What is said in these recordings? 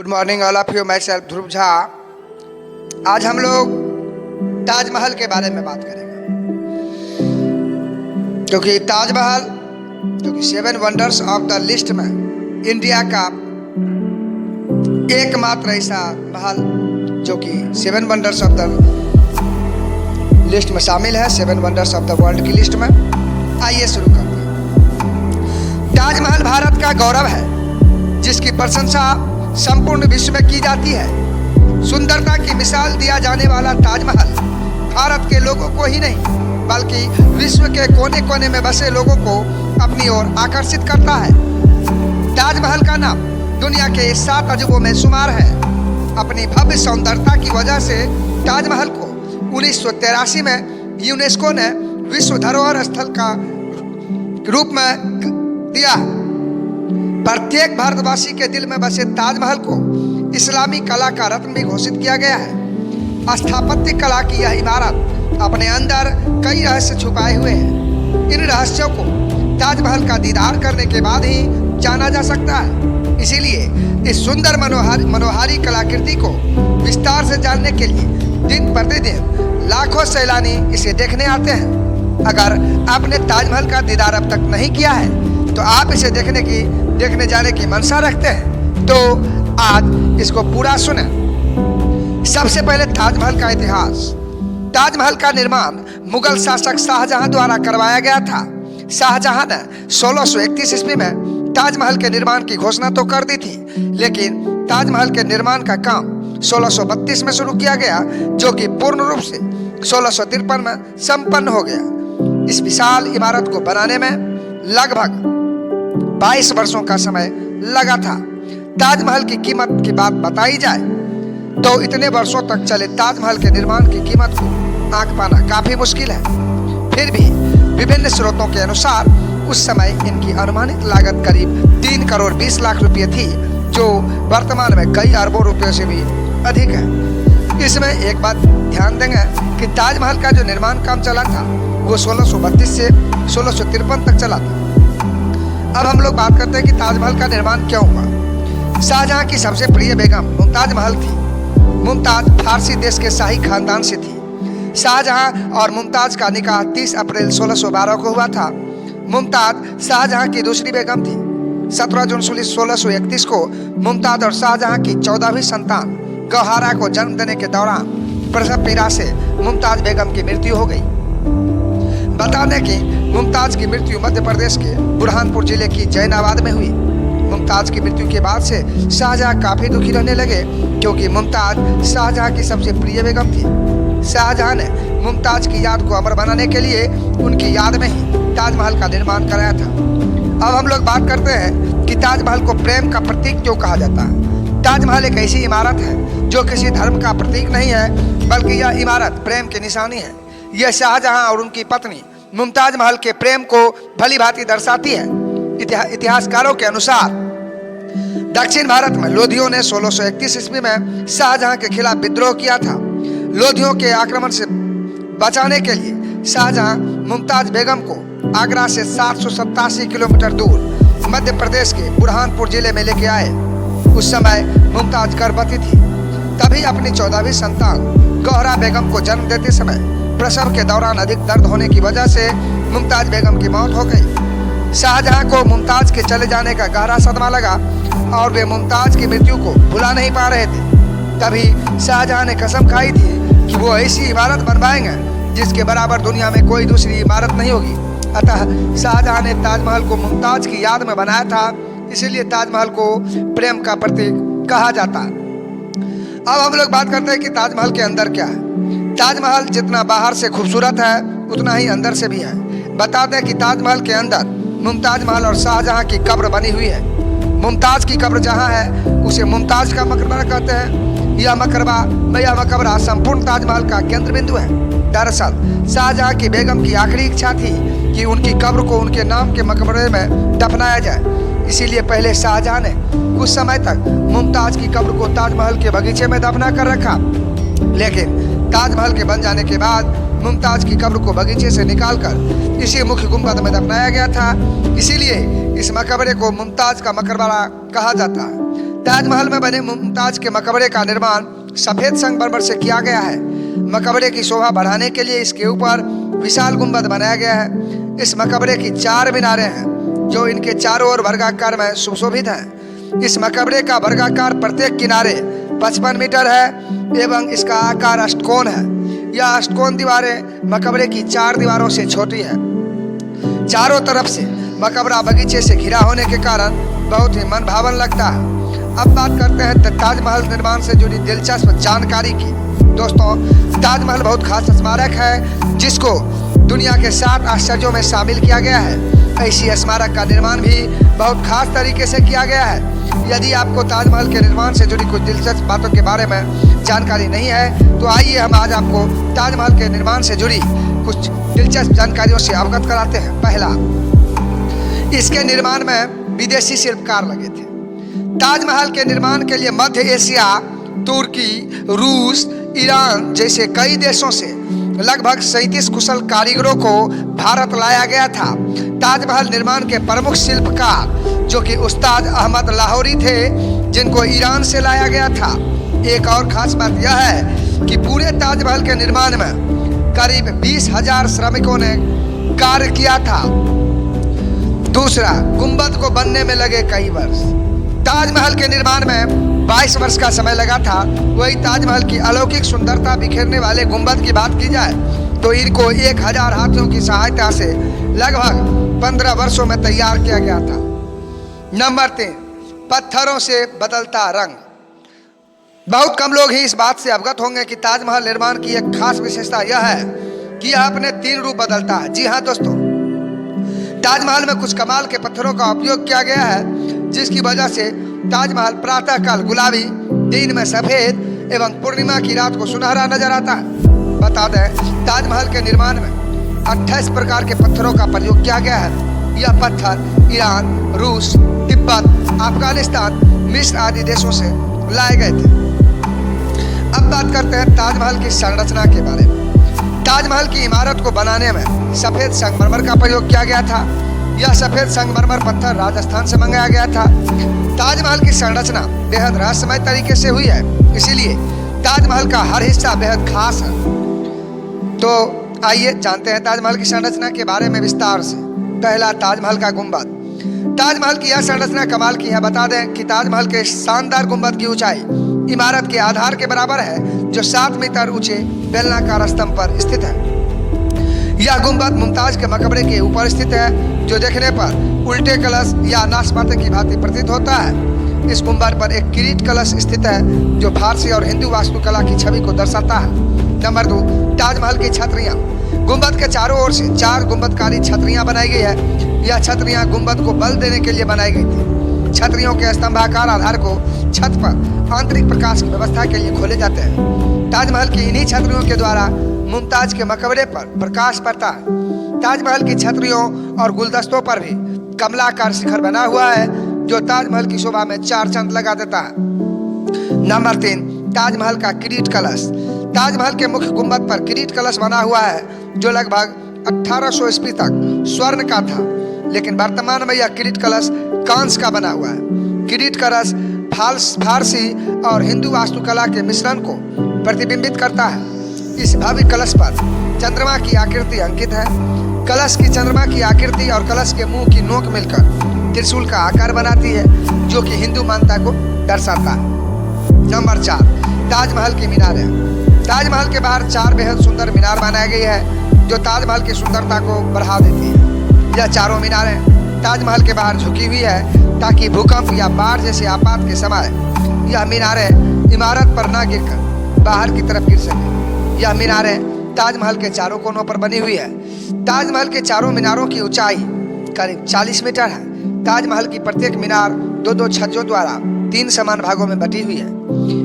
Good morning all of you. Myself Dhruv Jha. आज हम लोग ताजमहल के बारे में बात करेंगे, क्योंकि ताजमहल जो कि 7 वंडर्स ऑफ द लिस्ट में इंडिया का एकमात्र ऐसा महल जो कि 7 वंडर्स ऑफ द लिस्ट में शामिल है, 7 वंडर्स ऑफ द वर्ल्ड की लिस्ट में। आइए शुरू करते हैं। ताजमहल भारत का गौरव है, जिसकी प्रशंसा संपूर्ण विश्व में की जाती है। सुंदरता की मिसाल दिया जाने वाला ताजमहल भारत के लोगों को ही नहीं बल्कि विश्व के कोने कोने में बसे लोगों को अपनी ओर आकर्षित करता है। ताजमहल का नाम दुनिया के 7 अजूबों में शुमार है। अपनी भव्य सौंदर्यता की वजह से ताजमहल को 1983 में यूनेस्को ने विश्व धरोहर स्थल का रूप में दिया। प्रत्येक भारतवासी के दिल में बसे ताजमहल को इस्लामी कला का रत्न भी घोषित किया गया है। स्थापत्य कला की यह इमारत अपने अंदर कई रहस्य छुपाए हुए हैं। इन रहस्यों को ताजमहल का दीदार करने के बाद ही जाना जा सकता है। इसीलिए इस सुंदर मनोहारी कलाकृति को विस्तार से जानने के लिए दिन प्रतिदिन लाखों सैलानी इसे देखने आते हैं। अगर आपने ताजमहल का दीदार अब तक नहीं किया है तो आप इसे देखने जाने की मंशा रखते हैं तो आज इसको पूरा सुने। सबसे पहले ताजमहल का इतिहास। ताजमहल का निर्माण मुगल शासक शाहजहां द्वारा करवाया गया था। शाहजहां ने 1631 ईस्वी में ताजमहल के निर्माण की घोषणा तो कर दी थी, लेकिन ताजमहल के निर्माण का काम 1632 में शुरू किया गया, जो कि पूर्ण रूप से 1653 में संपन्न हो गया। इस विशाल इमारत को बनाने में लगभग 22 वर्षों का समय लगा था। ताजमहल की कीमत की बात बताई जाए तो इतने वर्षों तक चले ताजमहल के निर्माण की कीमत को आंक पाना काफी मुश्किल है। फिर भी विभिन्न स्रोतों के अनुसार उस समय इनकी अनुमानित लागत करीब 3 करोड़ 20 लाख रुपये थी, जो वर्तमान में कई अरबों रुपयों से भी अधिक है। इसमें एक बात ध्यान देंगे कि ताजमहल का जो निर्माण काम चला था वो 1632 से 1653 तक चला था। अब हम लोग बात करते हैं कि ताजमहल का निर्माण क्यों हुआ। शाहजहां की सबसे प्रिय बेगम मुमताज महल थी। मुमताज फारसी देश के शाही खानदान से थी। शाहजहां और मुमताज का निकाह 30 अप्रैल 1612 को हुआ था। मुमताज शाहजहां की दूसरी बेगम थी। 17 जून 1631 को मुमताज और शाहजहां की 14वीं संतान गौहरा को जन्म देने के दौरान प्रसव पीड़ा से मुमताज बेगम की मृत्यु हो गई। बता दें कि मुमताज की मृत्यु मध्य प्रदेश के बुरहानपुर जिले की जैनाबाद में हुई। मुमताज की मृत्यु के बाद से शाहजहां काफी दुखी रहने लगे, क्योंकि मुमताज शाहजहां की सबसे प्रिय बेगम थी। शाहजहां ने मुमताज की याद को अमर बनाने के लिए उनकी याद में ही ताजमहल का निर्माण कराया था। अब हम लोग बात करते हैं कि ताजमहल को प्रेम का प्रतीक क्यों कहा जाता है। ताजमहल एक ऐसी इमारत है जो किसी धर्म का प्रतीक नहीं है, बल्कि यह इमारत प्रेम की निशानी है। यह शाहजहां और उनकी पत्नी मुमताज महल के प्रेम को भली भांति दर्शाती है। इतिहासकारों के अनुसार दक्षिण भारत में लोधियों ने 1631 ईस्वी में शाहजहां के खिलाफ विद्रोह किया था। लोधियों के आक्रमण से बचाने के लिए शाहजहां मुमताज बेगम को आगरा से 787 किलोमीटर दूर मध्य प्रदेश के बुरहानपुर जिले में लेके आए। उस समय मुमताज गर्भवती थी। तभी अपनी 14वीं संतान गौहरा बेगम को जन्म देते समय प्रसव के दौरान अधिक दर्द होने की वजह से मुमताज बेगम की मौत हो गई। शाहजहां को मुमताज के चले जाने का गहरा सदमा लगा और वे मुमताज की मृत्यु को भुला नहीं पा रहे थे। तभी शाहजहां ने कसम खाई थी कि वो ऐसी इमारत बनवाएंगे जिसके बराबर दुनिया में कोई दूसरी इमारत नहीं होगी। अतः शाहजहां ने ताजमहल को मुमताज की याद में बनाया था, इसीलिए ताजमहल को प्रेम का प्रतीक कहा जाता है। अब हम लोग बात करते हैं कि ताजमहल के अंदर क्या है। ताजमहल जितना बाहर से खूबसूरत है उतना ही अंदर से भी है। बता दें कि ताजमहल के अंदर मुमताज महल और शाहजहां की कब्र बनी हुई है। मुमताज की कब्र जहां है उसे मुमताज का मकबरा कहते हैं। यह मकबरा संपूर्ण ताजमहल का केंद्र बिंदु है। दरअसल शाहजहां की बेगम की आखिरी इच्छा थी कि उनकी कब्र को उनके नाम के मकबरे में दफनाया जाए। इसीलिए पहले शाहजहां ने कुछ समय तक मुमताज की कब्र को ताजमहल के बगीचे में दफना कर रखा, लेकिन ताजमहल के बन जाने के बाद मुमताज की कब्र को बगीचे से निकालकर इसी मुख्य गुंबद में दफनाया गया था। इसीलिए इस मकबरे को मुमताज का मकबरा कहा जाता है। ताजमहल में बने मुमताज के मकबरे का निर्माण सफेद संगमरमर से किया गया है। मकबरे की शोभा बढ़ाने के लिए इसके ऊपर विशाल गुंबद बनाया गया है। इस मकबरे की 4 मीनारें हैं जो इनके चारों ओर वर्गाकार में सुशोभित हैं। इस मकबरे का वर्गाकार प्रत्येक किनारे 55 मीटर है एवं इसका आकार अष्टकोण है। यह अष्टकोण दीवारें मकबरे की 4 दीवारों से छोटी है। चारों तरफ से मकबरा बगीचे से घिरा होने के कारण बहुत ही मन भावन लगता है। अब बात करते हैं ताजमहल निर्माण से जुड़ी दिलचस्प जानकारी की। दोस्तों, ताजमहल बहुत खास स्मारक है जिसको दुनिया के 7 आश्चर्यों में शामिल किया गया है। ऐसी स्मारक का निर्माण भी बहुत खास तरीके से किया गया है। यदि आपको ताजमहल के निर्माण से जुड़ी कुछ दिलचस्प बातों के बारे में जानकारी नहीं है तो आइए हम आज आपको ताजमहल के निर्माण से जुड़ी कुछ दिलचस्प जानकारियों से अवगत कराते हैं। पहला, इसके निर्माण में विदेशी शिल्पकार लगे थे। ताजमहल के निर्माण के लिए मध्य एशिया, तुर्की, रूस, ईरान जैसे कई देशों से लगभग 37 कुशल कारीगरों को भारत लाया गया था। ताजमहल निर्माण के प्रमुख शिल्पकार जो कि उस्ताद अहमद लाहौरी थे, जिनको ईरान से लाया गया था। एक और खास बात यह है कि पूरे ताजमहल के निर्माण में करीब 20,000 श्रमिकों ने कार्य किया था। दूसरा, गुंबद को बनने में लगे कई वर्ष। ताजमहल के निर्माण में 22 वर्ष का समय लगा था। वही ताजमहल की अलौकिक सुंदरता बिखेरने वाले गुंबद की बात की जाए तो इनको 1000 हाथियों की सहायता से लगभग 15 वर्षों में तैयार किया गया था। नंबर 3, पत्थरों से बदलता रंग। बहुत कम लोग ही इस बात से अवगत होंगे कि ताजमहल निर्माण की एक खास विशेषता यह है कि यह अपने 3 रूप बदलता है। जी हाँ दोस्तों, ताजमहल में कुछ कमाल के पत्थरों का उपयोग किया गया है जिसकी वजह से ताजमहल प्रातःकाल गुलाबी, दिन में सफेद एवं पूर्णिमा की रात को सुनहरा नजर आता है। बता दें, ताजमहल के निर्माण में 28 प्रकार के पत्थरों का प्रयोग किया गया है। यह पत्थर ईरान, रूस, तिब्बत, अफगानिस्तान, मिस्र आदि देशों से लाए गए थे। अब बात करते हैं ताजमहल की संरचना के बारे में। ताजमहल की इमारत को बनाने में सफेद संगमरमर का प्रयोग किया गया था। यह सफेद संगमरमर पत्थर राजस्थान से मंगाया गया था। ताजमहल की संरचना बेहद रहस्यमय तरीके से हुई है, इसीलिए ताजमहल का हर हिस्सा बेहद खास है। तो आइए जानते हैं ताजमहल की संरचना के बारे में विस्तार से। पहला, ताजमहल का गुंबद। ताजमहल की यह संरचना कमाल की है। बता दें कि ताजमहल के शानदार गुंबद की ऊंचाई इमारत के आधार के बराबर है, जो 7 मीटर ऊंचे बेलनाकार स्तंभ पर स्थित है। यह गुंबद मुमताज के मकबरे के ऊपर स्थित है, जो देखने पर उल्टे कलश या नाशपाती की भांति प्रतीत होता है। इस गुंबद पर एक किरीट कलश स्थित है जो फारसी और हिंदू वास्तुकला की छवि को दर्शाता है। नंबर 2, ताजमहल की छतरियाँ। गुंबद के चारों ओर से 4 गुंबदकारी छतरियाँ बनाई गई है। यह छतरियाँ गुंबद को बल देने के लिए बनाई गई थी। छतरियों के स्तंभाकार आधार को छत पर आंतरिक प्रकाश की व्यवस्था के लिए खोले जाते हैं। ताजमहल की इन्हीं छतरियों के द्वारा मुमताज के मकबरे पर प्रकाश पड़ता है। ताजमहल की छतरियों और गुलदस्तों पर भी कमलाकार शिखर बना हुआ है, जो ताजमहल की शोभा में 4 चांद लगा देता है। नंबर 3, ताजमहल का किरीट कलश। ताजमहल के मुख्य गुंबद पर किरीट कलश बना हुआ है, जो लगभग 1800 ईस्वी तक स्वर्ण का था, लेकिन वर्तमान में यह किरीट कलश कांस्य का बना हुआ है। किरीट कलश फारसी और हिंदू वास्तुकला के मिश्रण को प्रतिबिंबित करता है। इस भव्य कलश पर चंद्रमा की आकृति अंकित है। कलश की चंद्रमा की आकृति और कलश के मुंह की नोक मिलकर त्रिशूल का आकार बनाती है, जो कि हिंदू मान्यता को दर्शाता है। नंबर 4, ताजमहल की मीनारें। ताजमहल के बाहर 4 बेहद सुंदर मीनार बनाई गई है, जो ताजमहल की सुंदरता को बढ़ा देती है। यह चारों मीनारें ताजमहल के बाहर झुकी हुई है ताकि भूकंप या बाढ़ जैसे आपात के समय यह मीनारें इमारत पर न गिरकर बाहर की तरफ गिर सके। यह मीनारें ताजमहल के चारों कोनों पर बनी हुई है। ताजमहल के चारों मीनारों की ऊंचाई करीब 40 मीटर है। ताजमहल की प्रत्येक मीनार 2-2 छज्जों द्वारा 3 समान भागों में बटी हुई है।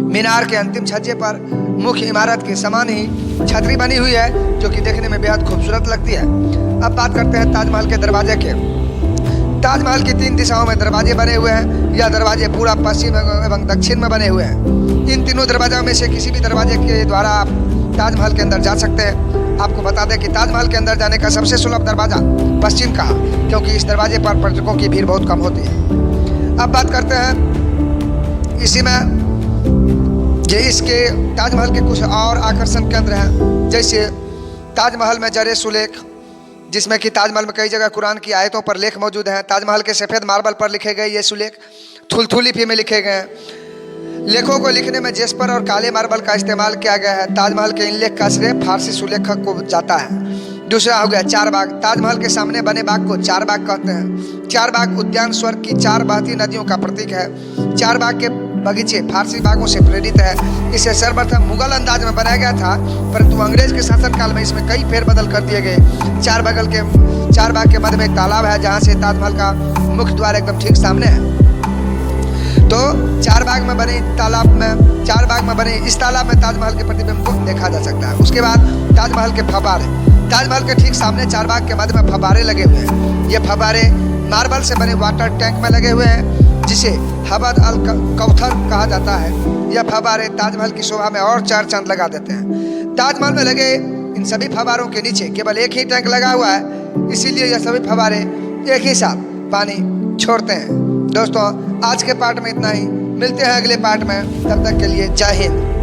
मीनार के अंतिम छज्जे पर मुख्य इमारत के समान ही छतरी बनी हुई है, जो कि देखने में बेहद खूबसूरत लगती है। अब बात करते हैं ताजमहल के दरवाजे के। ताजमहल की 3 दिशाओं में दरवाजे बने हुए हैं। यह दरवाजे पूर्व, पश्चिम एवं दक्षिण में बने हुए हैं। इन तीनों दरवाजों में से किसी भी दरवाजे के द्वारा आप ताजमहल के अंदर जा सकते हैं। आपको बता दें कि ताजमहल के अंदर जाने का सबसे सुलभ दरवाजा पश्चिम का, क्योंकि इस दरवाजे पर पर्यटकों की भीड़ बहुत कम होती है। अब बात करते हैं इसी में ये इसके ताजमहल के कुछ और आकर्षण केंद्र हैं, जैसे ताजमहल में जरे सुलेख, जिसमें कि ताजमहल में कई जगह कुरान की आयतों पर लेख मौजूद हैं। ताजमहल के सफ़ेद मार्बल पर लिखे गए ये सुलेख थुलथुल लिपि में लिखे गए हैं। लेखों को लिखने में जेस्पर और काले मार्बल का इस्तेमाल किया गया है। ताजमहल के इन लेख का श्रेय फारसी सुलेखक को जाता है। दूसरा हो गया चार बाग। ताजमहल के सामने बने बाग को चार बाग कहते हैं। चार बाग उद्यान स्वर्ग की चार बहती नदियों का प्रतीक है। चार बाग के बगीचे फारसी बागों से प्रेरित है। इसे सर्वप्रथम मुगल अंदाज में बनाया गया था, परंतु अंग्रेज के शासनकाल में इसमें कई फेरबदल कर दिए गए। चार बाग के मध्य में एक तालाब है, जहाँ से ताजमहल का मुख्य द्वार एकदम ठीक सामने है। तो चार बाग में बने इस तालाब में ताजमहल के प्रतिबिंब को देखा जा सकता है। उसके बाद ताजमहल के फव्वारे। ताजमहल के ठीक सामने चार बाग के मध्य में फव्वारे लगे हुए हैं। ये फव्वारे मार्बल से बने वाटर टैंक में लगे हुए हैं, जिसे हबद अल कौथर कहा जाता है। यह फव्वारे ताजमहल की शोभा में और चार चांद लगा देते हैं। ताजमहल में लगे इन सभी फव्वारों के नीचे केवल एक ही टैंक लगा हुआ है, इसीलिए यह सभी फव्वारे एक ही साथ पानी छोड़ते हैं। दोस्तों, आज के पार्ट में इतना ही। मिलते हैं अगले पार्ट में, तब तक के लिए जय हिंद।